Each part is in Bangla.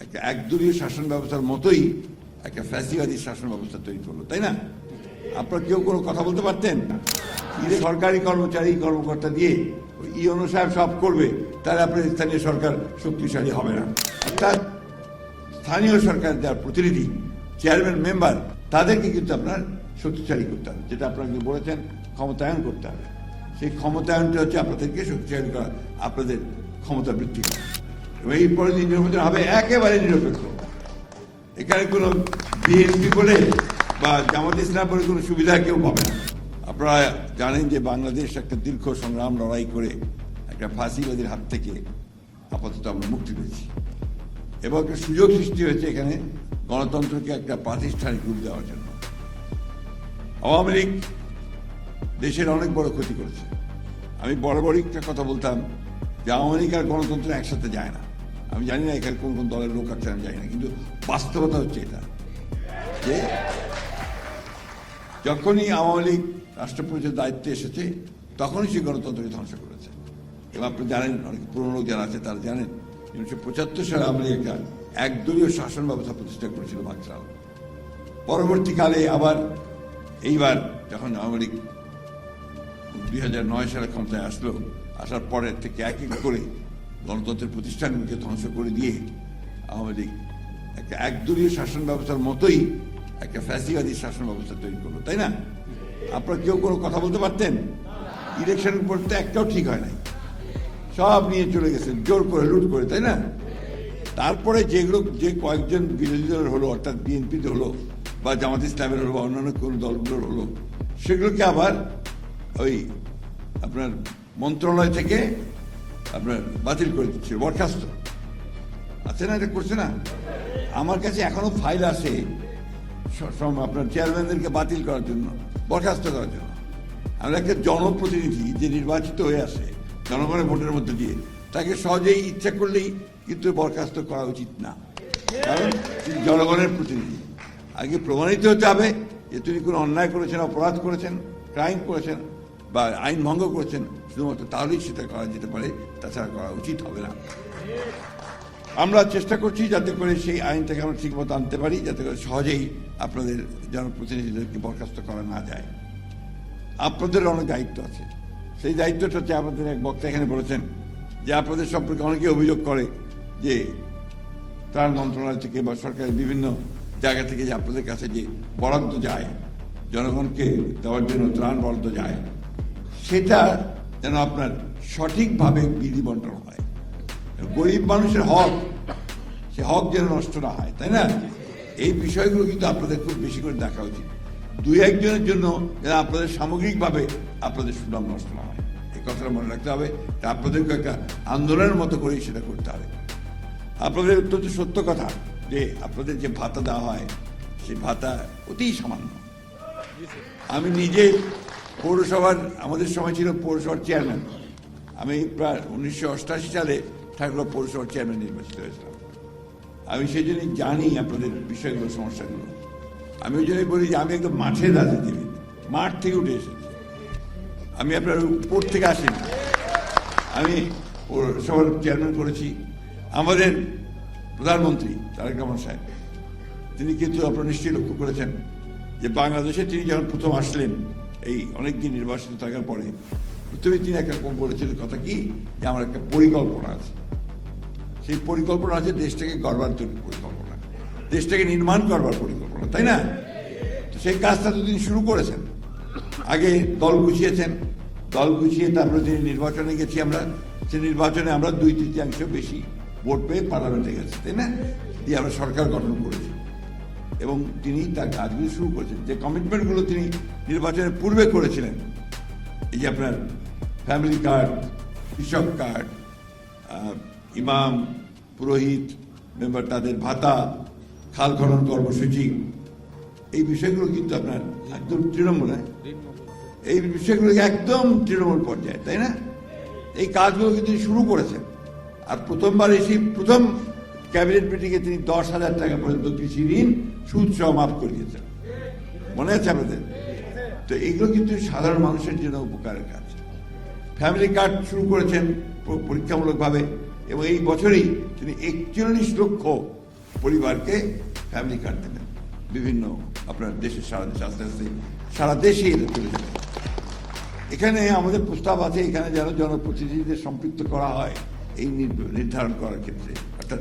একটা একদলীয় শাসন ব্যবস্থার মতোই একটা ফ্যাসিবাদী শাসন ব্যবস্থা তৈরি করলো, তাই না? আপনারা কেউ কোনো কথা বলতে পারতেন? সরকারি কর্মচারী কর্মকর্তা দিয়ে ইউনো সাহেব সব করবে, তাহলে আপনার স্থানীয় সরকার শক্তিশালী হবে না। অর্থাৎ স্থানীয় সরকার যার প্রতিনিধি, চেয়ারম্যান, মেম্বার, তাদেরকে কিন্তু আপনার শক্তিশালী করতে হবে, যেটা আপনারা বলেছেন ক্ষমতায়ন করতে হবে। সেই ক্ষমতায়নটা হচ্ছে আপনাদেরকে শক্তিশালী করা, আপনাদের ক্ষমতা বৃদ্ধি করা, এবং এই পরে নির্বাচন হবে একেবারে নিরপেক্ষ। এখানে কোনো বিএনপি বলে বা জামাত ইসলাম বলে কোনো সুবিধা কেউ পাবে না। আপনারা জানেন যে বাংলাদেশ একটা দীর্ঘ সংগ্রাম লড়াই করে একটা ফাঁসিবাদীর হাত থেকে আপাতত আমরা মুক্তি পেয়েছি, এবং একটা সুযোগ সৃষ্টি হয়েছে এখানে গণতন্ত্রকে একটা প্রাতিষ্ঠানিক রূপ দেওয়ার জন্য। আওয়ামী লীগ দেশের অনেক বড় ক্ষতি করেছে। আমি বরাবরই একটা কথা বলতাম যে আওয়ামী লীগ আর গণতন্ত্র একসাথে যায় না। আমি জানি না এখানে কোন কোন দলের লোক আছে, আমি জানি না, কিন্তু বাস্তবতা হচ্ছে এটা যে যখনই আওয়ামী লীগ রাষ্ট্র পরিচালনার দায়িত্বে এসেছে তখনই সে গণতন্ত্রকে ধ্বংস করেছে। এবং আপনি জানেন, অনেক পুরনো যারা আছে তারা জানেন 1975 সালে আওয়ামী লীগ একটা একদলীয় শাসন ব্যবস্থা প্রতিষ্ঠা করেছিল বাকশাল। পরবর্তীকালে আবার এইবার যখন আওয়ামী লীগ 2009 সালে ক্ষমতায় আসলো, আসার পরের থেকে এক এক করে গণতন্ত্রের প্রতিষ্ঠানগুলিকে ধ্বংস করে দিয়ে আওয়ামী লীগ একটা একদলীয় শাসন ব্যবস্থার মতোই একটা ফ্যাসিবাদী শাসন ব্যবস্থা তৈরি করলো, তাই না? আপনারা কেউ কোনো কথা বলতে পারতেন? ইলেকশনের পর তো একটাও ঠিক হয় নাই, সব নিয়ে চলে গেছেন জোর করে, লুট করে, তাই না? তারপরে যেগুলো যে কয়েকজন বিরোধী দলের হলো, অর্থাৎ বিএনপিতে হলো বা জামাত ইসলামের হলো বা অন্যান্য কোনো দলগুলোর হলো, সেগুলোকে আবার ওই আপনার মন্ত্রণালয় থেকে আপনার বাতিল করে দিচ্ছে, বরখাস্ত আছে না, এটা করছে না? আমার কাছে এখনো ফাইল আছে আপনার চেয়ারম্যানদেরকে বাতিল করার জন্য, বরখাস্ত করার জন্য। আমরা একটা জনপ্রতিনিধি যে নির্বাচিত হয়ে আসে জনগণের ভোটের মধ্যে দিয়ে, তাকে সহজেই ইচ্ছা করলেই কিন্তু বরখাস্ত করা উচিত না, কারণ তিনি জনগণের প্রতিনিধি। আগে প্রমাণিত হতে হবে যে তিনি কোনো অন্যায় করেছেন, অপরাধ করেছেন, ক্রাইম করেছেন বা আইন ভঙ্গ করেছেন, শুধুমাত্র তাহলেই সেটা করা যেতে পারে, তাছাড়া করা উচিত হবে না। আমরা চেষ্টা করছি যাতে করে সেই আইনটাকে আমরা ঠিকমতো আনতে পারি, যাতে করে সহজেই আপনাদের জনপ্রতিনিধিদেরকে বরখাস্ত করা না যায়। আপনাদের অনেক দায়িত্ব আছে, সেই দায়িত্বটা হচ্ছে, আপনাদের এক বক্তা এখানে বলেছেন যে আপনাদের সম্পর্কে অনেকে অভিযোগ করে যে ত্রাণ মন্ত্রণালয় থেকে বা সরকারের বিভিন্ন জায়গা থেকে যে আপনাদের কাছে যে বরাদ্দ যায়, জনগণকে দেওয়ার জন্য ত্রাণ বরাদ্দ যায়, সেটা যেন আপনার সঠিকভাবে বিধি বন্টন হয়। গরিব মানুষের হক, সে হক যেন নষ্ট না হয়, তাই না? এই বিষয়গুলো কিন্তু আপনাদের খুব বেশি করে দেখা উচিত। দুই একজনের জন্য যেন আপনাদের সামগ্রিকভাবে আপনাদের সুনাম নষ্ট না হয়, এই কথাটা মনে রাখতে হবে। আপনাদেরকে একটা আন্দোলনের মতো করেই সেটা করতে হবে। আপনাদের অত্যন্ত সত্য কথা যে আপনাদের যে ভাতা দেওয়া হয়, সেই ভাতা অতি সামান্য। আমি নিজে পৌরসভার, আমাদের সময় ছিল পৌরসভার চেয়ারম্যান, আমি প্রায় 1988 সালে ঠাকুর পৌরসভার চেয়ারম্যান নির্বাচিত হয়েছিলাম। আমি সেই জন্যই জানি আপনাদের বিষয়গুলো, সমস্যাগুলো। আমি ওই জন্যই বলি যে আমি একদম মাঠের রাজনীতিবিদ, মাঠ থেকে উঠে এসেছি। আমি আপনার উপর থেকে আসিনি। আমি পৌরসভার চেয়ারম্যান করেছি। আমাদের প্রধানমন্ত্রী তারেক রহমান সাহেব, তিনি কিন্তু আপনারা নিশ্চয়ই লক্ষ্য করেছেন যে বাংলাদেশে তিনি যখন প্রথম আসলেন, এই অনেকদিন নির্বাচিত থাকার পরে, প্রথমে তিনি একটা বলেছিলেন কথা কি, যে আমার একটা পরিকল্পনা আছে। সেই পরিকল্পনা আছে দেশটাকে গড়বার তৈরির পরিকল্পনা, দেশটাকে নির্মাণ করবার পরিকল্পনা, তাই না? তো সেই কাজটা তো তিনি শুরু করেছেন। আগে দল গুছিয়েছেন, দল গুছিয়ে তারপরে তিনি নির্বাচনে গেছি আমরা, সেই নির্বাচনে আমরা 2/3 বেশি ভোট পেয়ে পার্লামেন্টে গেছি, তাই না? দিয়ে আমরা সরকার গঠন করেছি এবং তিনি তার কাজগুলো শুরু করেছেন। যে কমিটমেন্টগুলো তিনি নির্বাচনের পূর্বে করেছিলেন, এই যে আপনার ফ্যামিলি কার্ড, কৃষক কার্ড, ইমাম, পুরোহিত, মেম্বার তাদের ভাতা, খাল খনন কর্মসূচি, এই বিষয়গুলো কিন্তু আপনার একদম তৃণমূল, এই বিষয়গুলো একদম তৃণমূল পর্যায়ে, তাই না? এই কাজগুলো কিন্তু শুরু করেছেন। আর প্রথমবার এসে প্রথম ক্যাবিনেট মিটিংয়ে তিনি 10,000 টাকা পর্যন্ত কৃষি ঋণ সুদ সহ মাফ করিয়েছেন, মনে আছে আপনাদের? তো এগুলো কিন্তু সাধারণ মানুষের জন্য উপকারের কাজ। ফ্যামিলি কার্ড শুরু করেছেন পরীক্ষামূলকভাবে, এবং এই বছরেই তিনি 41 লক্ষ পরিবারকে ফ্যামিলি কার্ড দেবেন বিভিন্ন আপনার দেশের সারা দেশে আস্তে আস্তে সারা দেশে এটা চলে যাবে। এখানে আমাদের প্রস্তাব আছে এখানে যেন জনপ্রতিনিধিদের সম্পৃক্ত করা হয় এই নির্ধারণ করার ক্ষেত্রে, অর্থাৎ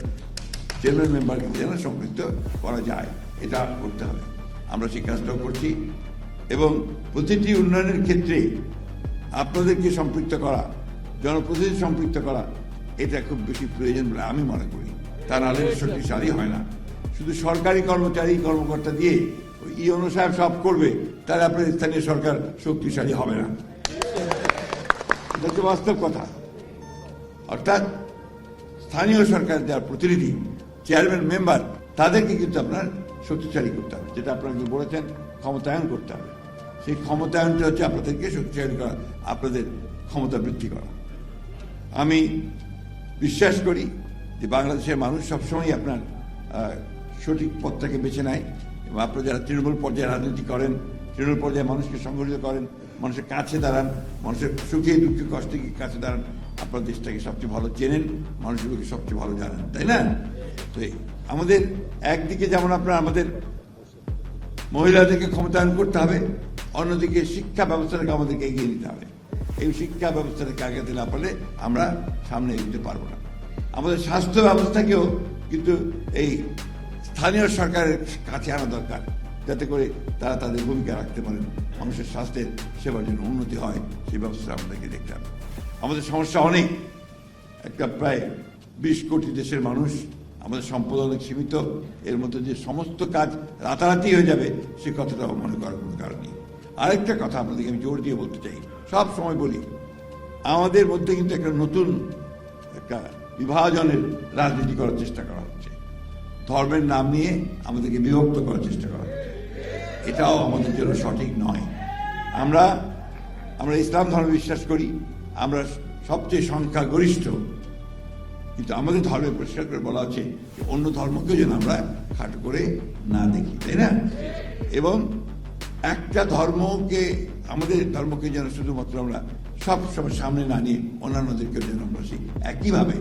চেয়ারম্যান মেম্বারকে যেন সম্পৃক্ত করা যায়, এটা করতে হবে। আমরা সেই কাজটাও করছি এবং প্রতিটি উন্নয়নের ক্ষেত্রে আপনাদেরকে সম্পৃক্ত করা, জনপ্রতিনিধি সম্পৃক্ত করা, এটা খুব বেশি প্রয়োজন বলে আমি মনে করি। তা নাহলে শক্তিশালী হয় না। শুধু সরকারি কর্মচারী কর্মকর্তা দিয়ে ইউনো সাহেব সব করবে, তাহলে আপনার স্থানীয় সরকার শক্তিশালী হবে না। এটা হচ্ছে বাস্তব কথা। অর্থাৎ স্থানীয় সরকার যারা প্রতিনিধি, চেয়ারম্যান মেম্বার, তাদেরকে কিন্তু আপনার শক্তিশালী করতে হবে, যেটা আপনারা বলেছেন ক্ষমতায়ন করতে হবে। সেই ক্ষমতায়নটা হচ্ছে আপনাদেরকে শক্তিশালী করা, আপনাদের ক্ষমতা বৃদ্ধি করা। আমি বিশ্বাস করি যে বাংলাদেশের মানুষ সবসময় আপনার সঠিক পথটাকে বেছে নেয় এবং আপনারা যারা তৃণমূল পর্যায়ে রাজনীতি করেন, তৃণমূল পর্যায়ে মানুষকে সংগঠিত করেন, মানুষের কাছে দাঁড়ান, মানুষের সুখে দুঃখে কষ্টে কাছে দাঁড়ান, আপনার দেশটাকে সবচেয়ে ভালো চেনেন, মানুষগুলোকে সবচেয়ে ভালো জানেন, তাই না? তো আমাদের একদিকে যেমন আপনার আমাদের মহিলাদেরকে ক্ষমতায়ন করতে হবে, অন্যদিকে শিক্ষা ব্যবস্থাটাকে আমাদেরকে এগিয়ে নিতে হবে। এই শিক্ষা ব্যবস্থাটাকে আগে দিতে না পারলে আমরা সামনে এগোতে পারবো না। আমাদের স্বাস্থ্য ব্যবস্থাকেও কিন্তু এই স্থানীয় সরকারের কাছে আনা দরকার, যাতে করে তারা তাদের ভূমিকা রাখতে পারেন, মানুষের স্বাস্থ্যের সেবার জন্য উন্নতি হয়, সেই ব্যবস্থা আমাদেরকে দেখতে হবে। আমাদের সমস্যা অনেক, একটা প্রায় 20 কোটি দেশের মানুষ, আমাদের সম্পদ অনেক সীমিত, এর মধ্যে যে সমস্ত কাজ রাতারাতি হয়ে যাবে সে কথাটাও মনে করার কোনো কারণ নেই। আরেকটা কথা আপনাদেরকে আমি জোর দিয়ে বলতে চাই, সব সময় বলি, আমাদের মধ্যে কিন্তু একটা নতুন একটা বিভাজনের রাজনীতি করার চেষ্টা করা হচ্ছে। ধর্মের নাম নিয়ে আমাদেরকে বিভক্ত করার চেষ্টা করা হচ্ছে, এটাও আমাদের জন্য সঠিক নয়। আমরা ইসলাম ধর্মে বিশ্বাস করি, আমরা সবচেয়ে সংখ্যাগরিষ্ঠ, কিন্তু আমাদের ধর্মে পরিষ্কার করে বলা হচ্ছে অন্য ধর্মকে যেন আমরা খাটো করে না দেখি, তাই না? এবং একটা ধর্মকে, আমাদের ধর্মকে যেন শুধুমাত্র আমরা সব সময় সামনে না নিয়ে অন্যান্যদেরকে যেন আমরা সেই একইভাবে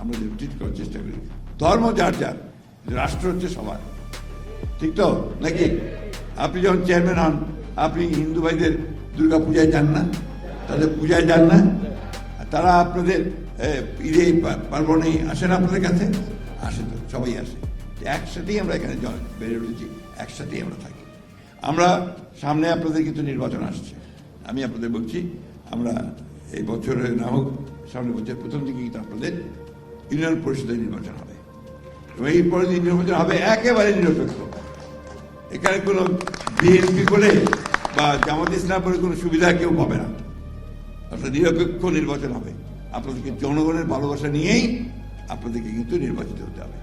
আমরা যেন ট্রিট করার চেষ্টা করি। ধর্ম যার যার, রাষ্ট্র হচ্ছে সবার, ঠিক তো নাকি? আপনি যখন চেয়ারম্যান হন, আপনি হিন্দু ভাইদের দুর্গা পূজায় যান না, তাদের পূজায় যান না, তারা আপনাদের ঈদে পার্বণে আসে না আপনাদের কাছে? আসে তো, সবাই আসে। একসাথেই আমরা এখানে বেড়ে উঠেছি, একসাথেই আমরা থাকি। আমরা সামনে আপনাদের কিন্তু নির্বাচন আসছে, আমি আপনাদের বলছি, আমরা এই বছরে না হোক সামনের বছর প্রথম দিকে কিন্তু আপনাদের ইউনিয়ন পরিষদের নির্বাচন হবে এবং এই পরে নির্বাচন হবে একেবারে নিরপেক্ষ। এখানে কোনো বিএনপি করে বা জামাত ইসলাম করে কোনো সুবিধা কেউ পাবে না, অর্থাৎ নিরপেক্ষ নির্বাচন হবে। আপনাদেরকে জনগণের ভালোবাসা নিয়েই আপনাদেরকে কিন্তু নির্বাচিত হতে হবে।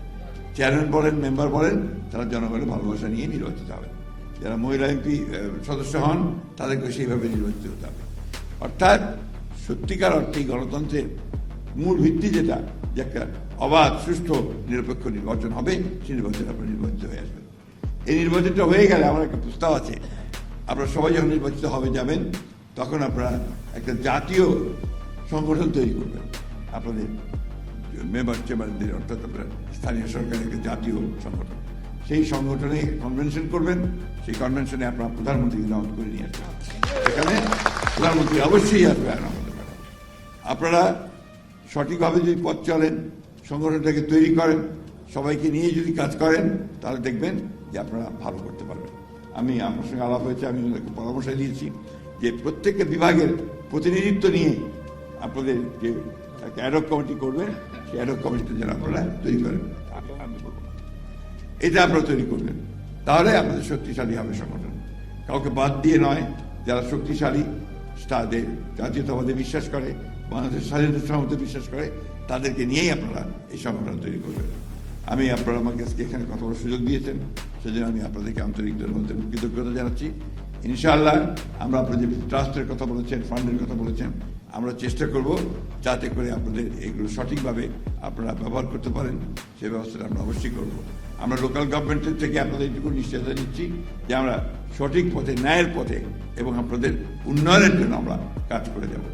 চেয়ারম্যান বলেন, মেম্বার বলেন, তারা জনগণের ভালোবাসা নিয়ে নির্বাচিত হবে। যারা মহিলা এমপি সদস্য হন তাদেরকে সেইভাবে নির্বাচিত হতে হবে। অর্থাৎ সত্যিকার অর্থে গণতন্ত্রের মূল ভিত্তি যেটা, যে একটা অবাধ, সুষ্ঠু, নিরপেক্ষ নির্বাচন হবে, সেই নির্বাচনে আপনারা নির্বাচিত হয়ে আসবেন। এই নির্বাচনটা হয়ে গেলে আমার একটা প্রস্তাব আছে, আপনারা সবাই যখন নির্বাচিত হবে যাবেন, তখন আপনারা একটা জাতীয় সংগঠন তৈরি করবেন আপনাদের মেম্বার চেম্বারদের, অর্থাৎ আপনার স্থানীয় সরকারের একটা জাতীয় সংগঠন। সেই সংগঠনে কনভেনশন করবেন, সেই কনভেনশনে আপনারা প্রধানমন্ত্রীকে দাওয়াত করে নিয়ে আসবেন। সেখানে প্রধানমন্ত্রী অবশ্যই আসবে আমাদের। আপনারা সঠিকভাবে যদি পথ চলেন, সংগঠনটাকে তৈরি করেন, সবাইকে নিয়ে যদি কাজ করেন, তাহলে দেখবেন যে আপনারা ভালো করতে পারবেন। আমি আপনার সঙ্গে আলাপ হয়েছে, আমি ওদেরকে পরামর্শ দিয়েছি যে প্রত্যেকটা বিভাগের প্রতিনিধিত্ব নিয়ে আপনাদের যে একটা অ্যাডহক কমিটি করবেন, সেই অ্যাডহক কমিটিটা যেন আপনারা তৈরি করেন, আমি বলবো এটা আপনারা তৈরি করবেন, তাহলে আপনাদের শক্তিশালী হবে সংগঠন। কাউকে বাদ দিয়ে নয়, যারা শক্তিশালী, তাদের জাতীয়তাবাদে বিশ্বাস করে, বাংলাদেশের স্বাধীনতা সংহতে বিশ্বাস করে, তাদেরকে নিয়েই আপনারা এই সংগঠন তৈরি করবেন। আপনারা আমাকে এখানে কথা বলার সুযোগ দিয়েছেন, সেজন্য আমি আপনাদেরকে আন্তরিক কৃতজ্ঞতা জানাচ্ছি। ইনশাআল্লাহ আমরা আপনাদের ট্রাস্টের কথা বলেছেন, ফান্ডের কথা বলেছেন, আমরা চেষ্টা করব যাতে করে আপনাদের এগুলো সঠিকভাবে আপনারা ব্যবহার করতে পারেন, সেই ব্যবস্থাটা আমরা অবশ্যই করব। আমরা লোকাল গভর্নমেন্টের থেকে আপনাদের এটুকু নিশ্চয়তা দিচ্ছি যে আমরা সঠিক পথে, ন্যায়ের পথে এবং আপনাদের উন্নয়নের জন্য আমরা কাজ করে যাব।